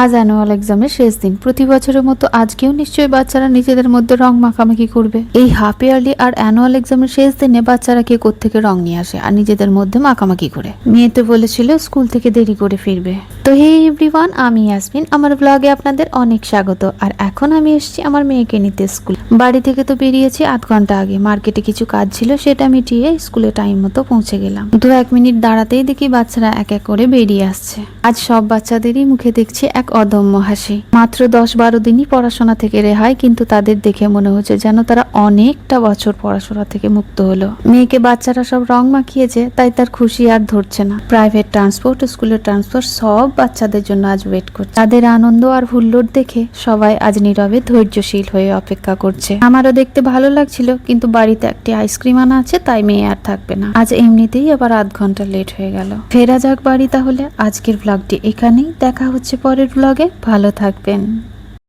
আজ অ্যানুয়াল এক্সামের শেষ দিন। প্রতি বছরের মতো আজকেও নিশ্চয়ই বাচ্চারা নিজেদের মধ্যে রং মাখামাখি করবে। এই হাফ ইয়ারলি আর অ্যানুয়াল এক্সামের শেষ দিনে বাচ্চারা কে কোত্থেকে রং নিয়ে আসে আর নিজেদের মধ্যে মাখামাখি করে। মেয়ে তো বলেছিল স্কুল থেকে দেরি করে ফিরবে। তো হে এভরিওয়ান, আমি ইয়াসমিন। আমার ব্লগে আপনাদের অনেক স্বাগত। আর এখন আমি এসেছি আমার মেয়েকে নিতে স্কুল। বাড়ি থেকে তো বেরিয়েছি আধ ঘন্টা আগে। মার্কেটে কিছু কাজ ছিল, সেটা মিটিয়ে স্কুলে টাইম মতো পৌঁছে গেলাম। 2-1 মিনিট দাঁড়াতেই দেখি বাচ্চারা এক এক করে বেরিয়ে আসছে। আজ সব বাচ্চাদেরই মুখে দেখছি এক অদম্য হাসি। মাত্র 10-12 দিনই পড়াশোনা থেকে রেহাই, কিন্তু তাদের দেখে মনে হচ্ছে যেন তারা অনেকটা বছর পড়াশোনা থেকে মুক্ত হলো। মেয়েকে বাচ্চারা সব রং মাখিয়েছে, তাই তার খুশি আর ধরছে না। প্রাইভেট ট্রান্সপোর্ট, স্কুলের ট্রান্সপোর্ট সব বাচ্চাদের জন্য আজ ওয়েট করছে। তাদের আনন্দ আর হুল্লোড় দেখে সবাই আজ নীরবে ধৈর্যশীল হয়ে অপেক্ষা করছে। আমারও দেখতে ভালো লাগছিল, কিন্তু বাড়িতে একটি আইসক্রিম আনা আছে, তাই মেয়ে আর থাকবে না। আজ এমনিতেই আবার আধ ঘন্টা লেট হয়ে গেল। ফেরা যাক বাড়ি তাহলে। আজকের ব্লগটি এখানেই, দেখা হচ্ছে পরের ব্লগে। ভালো থাকবেন।